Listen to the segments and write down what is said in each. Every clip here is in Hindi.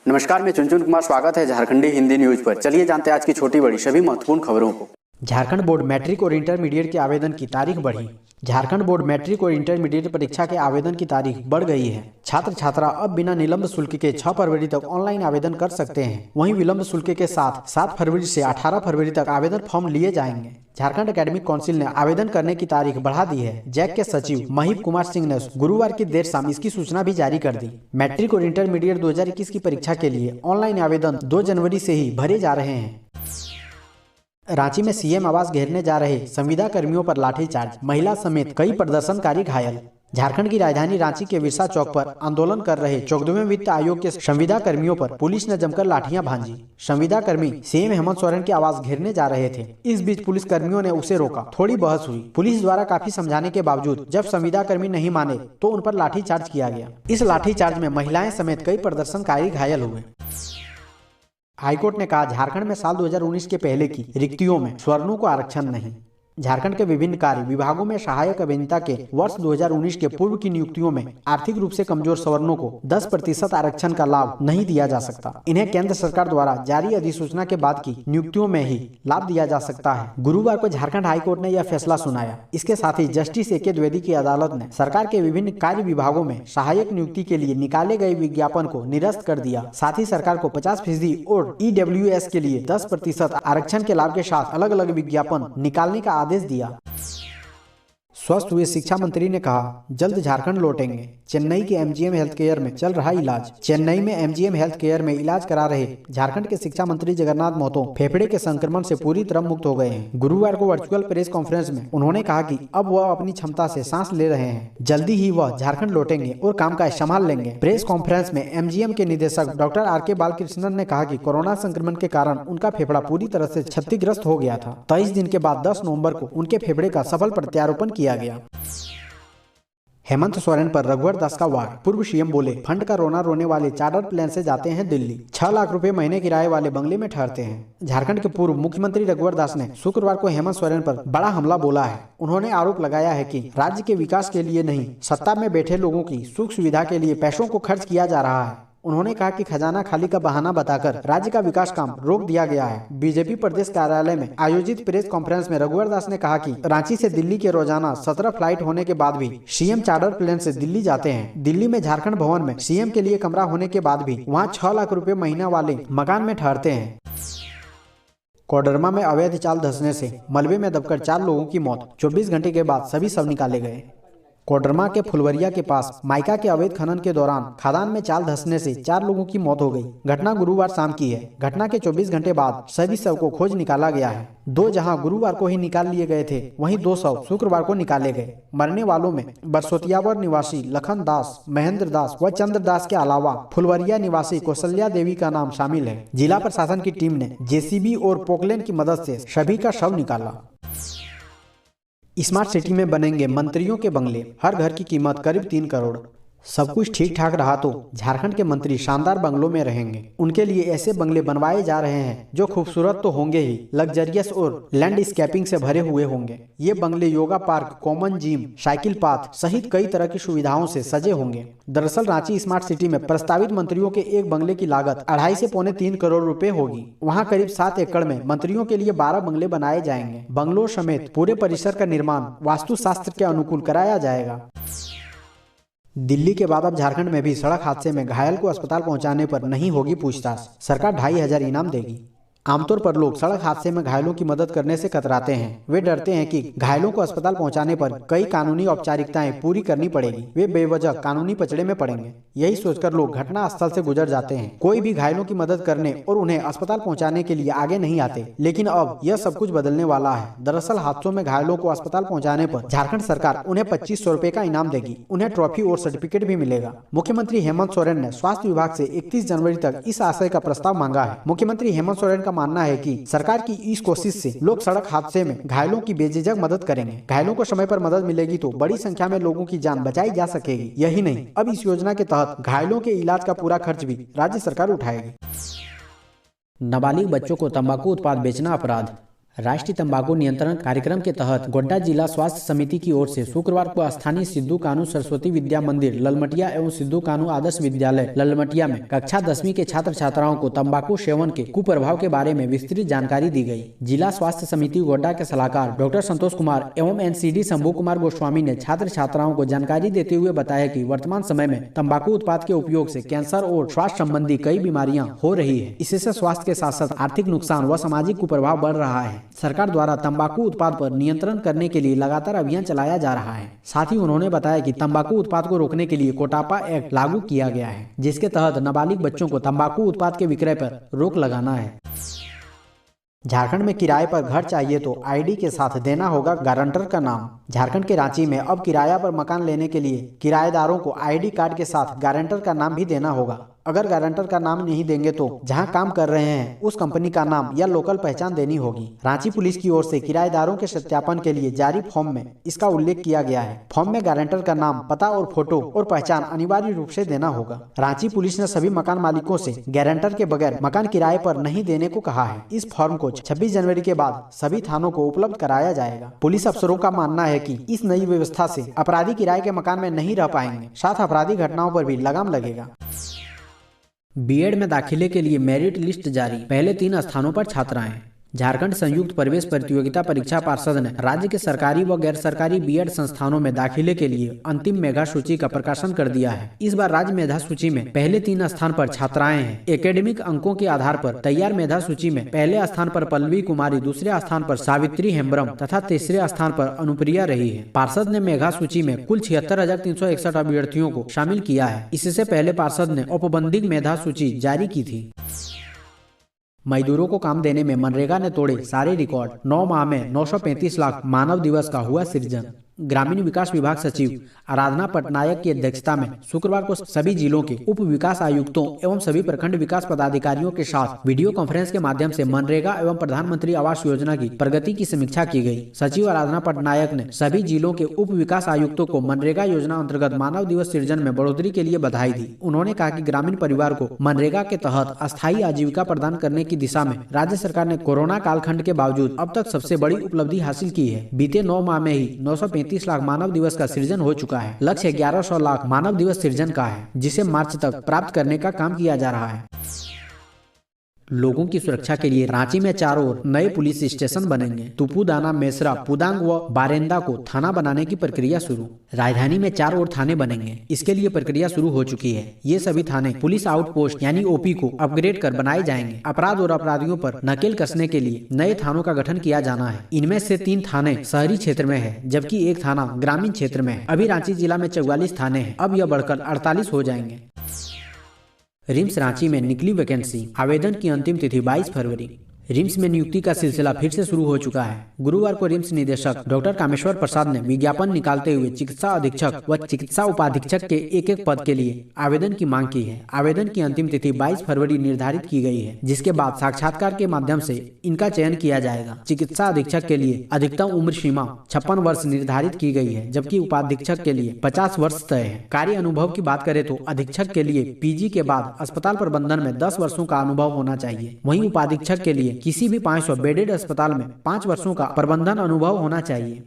नमस्कार, मैं चुनचुन कुमार। स्वागत है झारखंडी हिंदी न्यूज पर। चलिए जानते हैं आज की छोटी बड़ी सभी महत्वपूर्ण खबरों को। झारखंड बोर्ड मैट्रिक और इंटरमीडिएट के आवेदन की तारीख बढ़ी। झारखंड बोर्ड मैट्रिक और इंटरमीडिएट परीक्षा के आवेदन की तारीख बढ़ गई है। छात्र छात्रा अब बिना निलंब शुल्क के 6 फरवरी तक ऑनलाइन आवेदन कर सकते हैं। वहीं विलंब शुल्क के साथ 7 फरवरी से 18 फरवरी तक आवेदन फॉर्म लिए जाएंगे। झारखंड एकेडमिक काउंसिल ने आवेदन करने की तारीख बढ़ा दी है। जैक के सचिव महीप कुमार सिंह ने गुरुवार की देर शाम इसकी सूचना भी जारी कर दी। मैट्रिक और इंटरमीडिएट 2021 की परीक्षा के लिए ऑनलाइन आवेदन 2 जनवरी से ही भरे जा रहे हैं। रांची में सीएम आवास घेरने जा रहे संविदा कर्मियों पर लाठीचार्ज, महिला समेत कई प्रदर्शनकारी घायल। झारखंड की राजधानी रांची के बिरसा चौक पर आंदोलन कर रहे 14वें वित्त आयोग के संविदा कर्मियों पर पुलिस ने जमकर लाठियां भांजी। संविदा कर्मी सीएम हेमंत सोरेन के आवास घेरने जा रहे थे। इस बीच पुलिस कर्मियों ने उसे रोका। थोड़ी बहस हुई। पुलिस द्वारा काफी समझाने के बावजूद जब संविदा कर्मी नहीं माने तो उन पर लाठीचार्ज किया गया। इस लाठीचार्ज में महिलाएं समेत कई प्रदर्शनकारी घायल हुए। हाईकोर्ट ने कहा, झारखंड में साल 2019 के पहले की रिक्तियों में सवर्णों को आरक्षण नहीं। झारखंड के विभिन्न कार्य विभागों में सहायक अभियंता के वर्ष 2019 के पूर्व की नियुक्तियों में आर्थिक रूप से कमजोर सवर्णों को 10% आरक्षण का लाभ नहीं दिया जा सकता। इन्हें केंद्र सरकार द्वारा जारी अधिसूचना के बाद की नियुक्तियों में ही लाभ दिया जा सकता है। गुरुवार को झारखंड हाईकोर्ट ने यह फैसला सुनाया। इसके साथ ही जस्टिस ए.के. द्विवेदी की अदालत ने सरकार के विभिन्न कार्य विभागों में सहायक नियुक्ति के लिए निकाले गए विज्ञापन को निरस्त कर दिया। साथ ही सरकार को 50% और EWS के लिए 10% आरक्षण के लाभ के साथ अलग अलग विज्ञापन निकालने का आदेश दिया। स्वस्थ हुए शिक्षा मंत्री ने कहा, जल्द झारखंड लौटेंगे। चेन्नई के MGM हेल्थ केयर में चल रहा इलाज। चेन्नई में MGM हेल्थ केयर में इलाज करा रहे झारखंड के शिक्षा मंत्री जगन्नाथ महतो फेफड़े के संक्रमण से पूरी तरह मुक्त हो गए हैं। गुरुवार को वर्चुअल प्रेस कॉन्फ्रेंस में उन्होंने कहा कि अब वह अपनी क्षमता से सांस ले रहे हैं। जल्दी ही वह झारखंड लौटेंगे और कामकाज संभाल लेंगे। प्रेस कॉन्फ्रेंस में MGM के निदेशक डॉक्टर R.K. बालकृष्णन ने कहा कि कोरोना संक्रमण के कारण उनका फेफड़ा पूरी तरह से क्षतिग्रस्त हो गया था। 23 दिन के बाद 10 नवंबर को उनके फेफड़े का सफल प्रत्यारोपण किया गया। हेमंत सोरेन पर रघुवर दास का वार। पूर्व सीएम बोले, फंड का रोना रोने वाले चार्टर प्लेन से जाते हैं दिल्ली। 6 लाख रुपए महीने किराए वाले बंगले में ठहरते हैं। झारखंड के पूर्व मुख्यमंत्री रघुवर दास ने शुक्रवार को हेमंत सोरेन पर बड़ा हमला बोला है। उन्होंने आरोप लगाया है कि राज्य के विकास के लिए नहीं, सत्ता में बैठे लोगों की सुख सुविधा के लिए पैसों को खर्च किया जा रहा है। उन्होंने कहा कि खजाना खाली का बहाना बताकर राज्य का विकास काम रोक दिया गया है। बीजेपी प्रदेश कार्यालय में आयोजित प्रेस कॉन्फ्रेंस में रघुवर दास ने कहा कि रांची से दिल्ली के रोजाना 17 फ्लाइट होने के बाद भी सीएम चार्टर प्लेन से दिल्ली जाते हैं। दिल्ली में झारखंड भवन में सीएम के लिए कमरा होने के बाद भी वहाँ 6 लाख रुपए महीना वाले मकान में ठहरते हैं। कोडरमा में अवैध चाल धंसने से मलबे में दबकर 4 लोगों की मौत। 24 घंटे के बाद सभी शव निकाले गए। कोडरमा के फुलवरिया के पास माइका के अवैध खनन के दौरान खदान में चाल धंसने से 4 लोगों की मौत हो गई। घटना गुरुवार शाम की है। घटना के 24 घंटे बाद सभी शव को खोज निकाला गया है। 2 जहां गुरुवार को ही निकाल लिए गए थे, वहीं 2 शव शुक्रवार को निकाले गए। मरने वालों में बरसोतियावर निवासी लखन दास, महेंद्र दास व चंद्र दास के अलावा फुलवरिया निवासी कौशल्या देवी का नाम शामिल है। जिला प्रशासन की टीम ने JCB और पोकलेन की मदद से सभी का शव निकाला। स्मार्ट सिटी में बनेंगे मंत्रियों के बंगले। हर घर की कीमत करीब 3 करोड़। सब कुछ ठीक ठाक रहा तो झारखंड के मंत्री शानदार बंगलों में रहेंगे। उनके लिए ऐसे बंगले बनवाए जा रहे हैं जो खूबसूरत तो होंगे ही, लग्जरियस और लैंडस्केपिंग से भरे हुए होंगे। ये बंगले yoga park, common gym, cycle path सहित कई तरह की सुविधाओं से सजे होंगे। दरअसल रांची स्मार्ट सिटी में प्रस्तावित मंत्रियों के एक बंगले की लागत 2.5 से पौने 3 करोड़ रुपए होगी। वहाँ करीब 7 एकड़ में मंत्रियों के लिए 12 बंगले बनाए जाएंगे। बंगलों समेत पूरे परिसर का निर्माण वास्तुशास्त्र के अनुकूल कराया जाएगा। दिल्ली के बाद अब झारखंड में भी सड़क हादसे में घायल को अस्पताल पहुंचाने पर नहीं होगी पूछताछ। सरकार 2,500 इनाम देगी। आमतौर पर लोग सड़क हादसे में घायलों की मदद करने से कतराते हैं। वे डरते हैं कि घायलों को अस्पताल पहुंचाने पर कई कानूनी औपचारिकताएं पूरी करनी पड़ेगी, वे बेवजह कानूनी पचड़े में पड़ेंगे। यही सोचकर लोग घटना स्थल से गुजर जाते हैं। कोई भी घायलों की मदद करने और उन्हें अस्पताल पहुंचाने के लिए आगे नहीं आते। लेकिन अब यह सब कुछ बदलने वाला है। दरअसल हादसों में घायलों को अस्पताल पहुँचाने पर झारखंड सरकार उन्हें 2500 रुपए का इनाम देगी। उन्हें ट्रॉफी और सर्टिफिकेट भी मिलेगा। मुख्यमंत्री हेमंत सोरेन ने स्वास्थ्य विभाग से 31 जनवरी तक इस आशय का प्रस्ताव मांगा है। मुख्यमंत्री हेमंत सोरेन का मानना है कि सरकार की इस कोशिश से लोग सड़क हादसे में घायलों की बेझिझक मदद करेंगे। घायलों को समय पर मदद मिलेगी तो बड़ी संख्या में लोगों की जान बचाई जा सकेगी। यही नहीं, अब इस योजना के तहत घायलों के इलाज का पूरा खर्च भी राज्य सरकार उठाएगी। नाबालिग बच्चों को तंबाकू उत्पाद बेचना अपराध। राष्ट्रीय तंबाकू नियंत्रण कार्यक्रम के तहत गोड्डा जिला स्वास्थ्य समिति की ओर से शुक्रवार को स्थानीय सिद्धू कानू सरस्वती विद्या मंदिर ललमटिया एवं सिद्धू कानू आदर्श विद्यालय ललमटिया में कक्षा 10वीं के छात्र छात्राओं को तंबाकू सेवन के कुप्रभाव के बारे में विस्तृत जानकारी दी गई। जिला स्वास्थ्य समिति गोड्डा के सलाहकार डॉक्टर संतोष कुमार एवं एनसीडी शंभू कुमार गोस्वामी ने छात्र छात्राओं को जानकारी देते हुए बताया कि वर्तमान समय में तंबाकू उत्पाद के उपयोग से कैंसर और स्वास्थ्य संबंधी कई बीमारियां हो रही है। इससे स्वास्थ्य के साथ साथ आर्थिक नुकसान व सामाजिक कुप्रभाव बढ़ रहा है। सरकार द्वारा तंबाकू उत्पाद पर नियंत्रण करने के लिए लगातार अभियान चलाया जा रहा है। साथ ही उन्होंने बताया कि तंबाकू उत्पाद को रोकने के लिए कोटापा एक्ट लागू किया गया है, जिसके तहत नाबालिग बच्चों को तंबाकू उत्पाद के विक्रय पर रोक लगाना है। झारखंड में किराए पर घर चाहिए तो आईडी के साथ देना होगा गारंटर का नाम। झारखंड के रांची में अब किराया पर मकान लेने के लिए किराएदारों को आईडी कार्ड के साथ गारंटर का नाम भी देना होगा। अगर गारंटर का नाम नहीं देंगे तो जहां काम कर रहे हैं उस कंपनी का नाम या लोकल पहचान देनी होगी। रांची पुलिस की ओर से किराएदारों के सत्यापन के लिए जारी फॉर्म में इसका उल्लेख किया गया है। फॉर्म में गारंटर का नाम, पता और फोटो और पहचान अनिवार्य रूप से देना होगा। रांची पुलिस ने सभी मकान मालिकों से गारंटर के बगैर मकान किराए पर नहीं देने को कहा है। इस फॉर्म को 26 जनवरी के बाद सभी थानों को उपलब्ध कराया जाएगा। पुलिस अफसरों का मानना है कि इस नई व्यवस्था से अपराधी किराए के मकान में नहीं रह पाएंगे, साथ अपराधी घटनाओं पर भी लगाम लगेगा। बीएड में दाखिले के लिए मेरिट लिस्ट जारी, पहले 3 स्थानों पर छात्राएं। झारखंड संयुक्त प्रवेश प्रतियोगिता परीक्षा पार्षद ने राज्य के सरकारी व गैर सरकारी बीएड संस्थानों में दाखिले के लिए अंतिम मेधा सूची का प्रकाशन कर दिया है। इस बार राज्य मेधा सूची में पहले 3 स्थान पर छात्राएं हैं। एकेडमिक अंकों के आधार पर तैयार मेधा सूची में पहले स्थान पर पल्लवी कुमारी, दूसरे स्थान पर सावित्री हेम्ब्रम तथा तीसरे स्थान पर अनुप्रिया रही है। पार्षद ने मेधा सूची में कुल 76,361 अभ्यर्थियों को शामिल किया है। इससे पहले पार्षद ने औपबंधिक मेधा सूची जारी की थी। मजदूरों को काम देने में मनरेगा ने तोड़े सारे रिकॉर्ड, 9 माह में 935 लाख मानव दिवस का हुआ सृजन। ग्रामीण विकास विभाग सचिव आराधना पटनायक की अध्यक्षता में शुक्रवार को सभी जिलों के उप विकास आयुक्तों एवं सभी प्रखंड विकास पदाधिकारियों के साथ वीडियो कॉन्फ्रेंस के माध्यम से मनरेगा एवं प्रधानमंत्री आवास योजना की प्रगति की समीक्षा की गई। सचिव आराधना पटनायक ने सभी जिलों के उप विकास आयुक्तों को मनरेगा योजना अंतर्गत मानव दिवस सृजन में बढ़ोतरी के लिए बधाई दी। उन्होंने कहा कि ग्रामीण परिवार को मनरेगा के तहत अस्थायी आजीविका प्रदान करने की दिशा में राज्य सरकार ने कोरोना कालखंड के बावजूद अब तक सबसे बड़ी उपलब्धि हासिल की है। बीते 9 माह में ही 935 लाख मानव दिवस का सृजन हो चुका है। लक्ष्य 1100 लाख मानव दिवस सृजन का है, जिसे मार्च तक प्राप्त करने का काम किया जा रहा है। लोगों की सुरक्षा के लिए रांची में 4 और नए पुलिस स्टेशन बनेंगे। तुपुदाना, मेसरा, पुदांग व बारेंदा को थाना बनाने की प्रक्रिया शुरू। राजधानी में 4 और थाने बनेंगे। इसके लिए प्रक्रिया शुरू हो चुकी है। ये सभी थाने पुलिस आउटपोस्ट यानी ओपी को अपग्रेड कर बनाए जाएंगे। अपराध और अपराधियों पर नकेल कसने के लिए नए थानों का गठन किया जाना है। इनमें से 3 थाने शहरी क्षेत्र में है, जबकि 1 थाना ग्रामीण क्षेत्र में है। अभी रांची जिला में 44 थाने हैं, अब यह बढ़कर 48 हो जाएंगे। रिम्स रांची में निकली वैकेंसी, आवेदन की अंतिम तिथि 22 फरवरी। रिम्स में नियुक्ति का सिलसिला फिर से शुरू हो चुका है। गुरुवार को रिम्स निदेशक डॉक्टर कामेश्वर प्रसाद ने विज्ञापन निकालते हुए चिकित्सा अधीक्षक व चिकित्सा उपाधीक्षक के एक पद के लिए आवेदन की मांग की है। आवेदन की अंतिम तिथि 22 फरवरी निर्धारित की गई है, जिसके बाद साक्षात्कार के माध्यम से इनका चयन किया जाएगा। चिकित्सा अधीक्षक के लिए अधिकतम उम्र सीमा 56 वर्ष निर्धारित की गई है, जबकि उपाधीक्षक के लिए 50 वर्ष तय है। कार्य अनुभव की बात करें तो अधीक्षक के लिए पीजी के बाद अस्पताल प्रबंधन में 10 वर्षों का अनुभव होना चाहिए। वहीं उपाधीक्षक के लिए किसी भी 500 बेडेड अस्पताल में 5 वर्षों का प्रबंधन अनुभव होना चाहिए।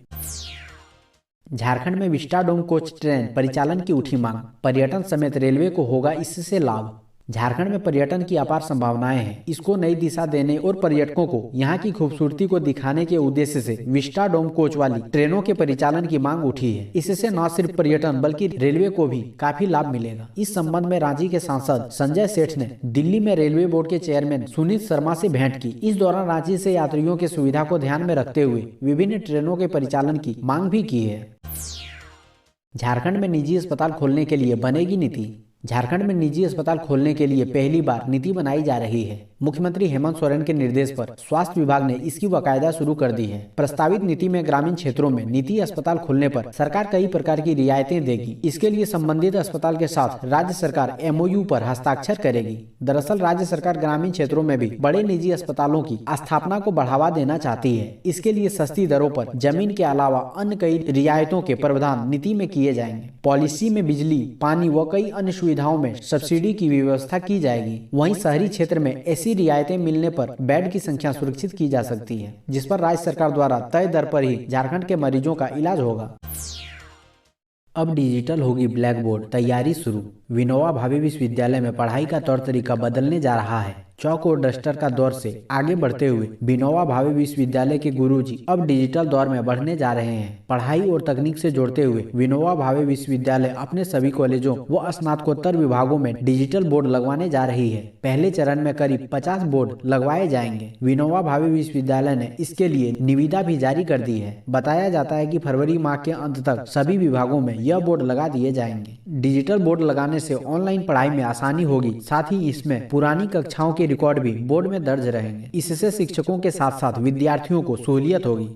झारखंड में विस्टाडोम कोच ट्रेन परिचालन की उठी मांग, पर्यटन समेत रेलवे को होगा इससे लाभ। झारखंड में पर्यटन की अपार संभावनाएं हैं। इसको नई दिशा देने और पर्यटकों को यहां की खूबसूरती को दिखाने के उद्देश्य से विस्टाडोम कोच वाली ट्रेनों के परिचालन की मांग उठी है। इससे न सिर्फ पर्यटन बल्कि रेलवे को भी काफी लाभ मिलेगा। इस संबंध में रांची के सांसद संजय सेठ ने दिल्ली में रेलवे बोर्ड के चेयरमैन सुनीत शर्मा से भेंट की। इस दौरान रांची से यात्रियों की सुविधा को ध्यान में रखते हुए विभिन्न ट्रेनों के परिचालन की मांग भी की है। झारखंड में निजी अस्पताल खोलने के लिए बनेगी नीति। झारखंड में निजी अस्पताल खोलने के लिए पहली बार नीति बनाई जा रही है। मुख्यमंत्री हेमंत सोरेन के निर्देश पर स्वास्थ्य विभाग ने इसकी बाकायदा शुरू कर दी है। प्रस्तावित नीति में ग्रामीण क्षेत्रों में निजी अस्पताल खोलने पर सरकार कई प्रकार की रियायतें देगी। इसके लिए संबंधित अस्पताल के साथ राज्य सरकार MOU पर हस्ताक्षर करेगी। दरअसल राज्य सरकार ग्रामीण क्षेत्रों में भी बड़े निजी अस्पतालों की स्थापना को बढ़ावा देना चाहती है। इसके लिए सस्ती दरों पर जमीन के अलावा अन्य कई रियायतों के प्रावधान नीति में किए जाएंगे। पॉलिसी में बिजली, पानी व कई अन्य सुविधाओं में सब्सिडी की व्यवस्था की जाएगी। वहीं शहरी क्षेत्र में ऐसी ऐसी रियायतें मिलने पर बेड की संख्या सुरक्षित की जा सकती है, जिस पर राज्य सरकार द्वारा तय दर पर ही झारखंड के मरीजों का इलाज होगा। अब डिजिटल होगी ब्लैक बोर्ड, तैयारी शुरू। विनोबा भावे विश्वविद्यालय में पढ़ाई का तौर तरीका बदलने जा रहा है। चौक और डस्टर का दौर से आगे बढ़ते हुए विनोबा भावे विश्वविद्यालय के गुरुजी अब डिजिटल दौर में बढ़ने जा रहे हैं। पढ़ाई और तकनीक से जोड़ते हुए विनोबा भावे विश्वविद्यालय अपने सभी कॉलेजों व स्नातकोत्तर विभागों में डिजिटल बोर्ड लगवाने जा रही है। पहले चरण में करीब 50 बोर्ड लगवाए जाएंगे। विनोबा भावे विश्वविद्यालय ने इसके लिए निविदा भी जारी कर दी है। बताया जाता है कि फरवरी माह के अंत तक सभी विभागों में यह बोर्ड लगा दिए जाएंगे। डिजिटल बोर्ड लगाने से ऑनलाइन पढ़ाई में आसानी होगी, साथ ही इसमें पुरानी कक्षाओं के रिकॉर्ड भी बोर्ड में दर्ज रहेंगे। इससे शिक्षकों के साथ साथ विद्यार्थियों को सहूलियत होगी।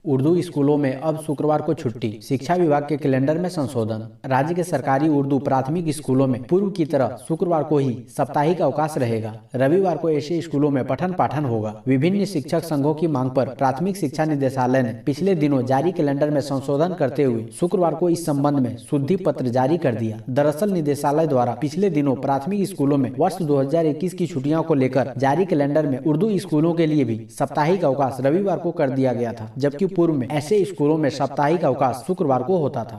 उर्दू स्कूलों में अब शुक्रवार को छुट्टी, शिक्षा विभाग के कैलेंडर में संशोधन। राज्य के सरकारी उर्दू प्राथमिक स्कूलों में पूर्व की तरह शुक्रवार को ही साप्ताहिक अवकाश रहेगा। रविवार को ऐसे स्कूलों में पठन पाठन होगा। विभिन्न शिक्षक संघों की मांग पर प्राथमिक शिक्षा निदेशालय ने पिछले दिनों जारी कैलेंडर में संशोधन करते हुए शुक्रवार को इस संबंध में शुद्धि पत्र जारी कर दिया। दरअसल निदेशालय द्वारा पिछले दिनों प्राथमिक स्कूलों में वर्ष 2021 की छुट्टियों को लेकर जारी कैलेंडर में उर्दू स्कूलों के लिए भी साप्ताहिक अवकाश रविवार को कर दिया गया था, जबकि पूर्व में ऐसे स्कूलों में साप्ताहिक अवकाश शुक्रवार को होता था।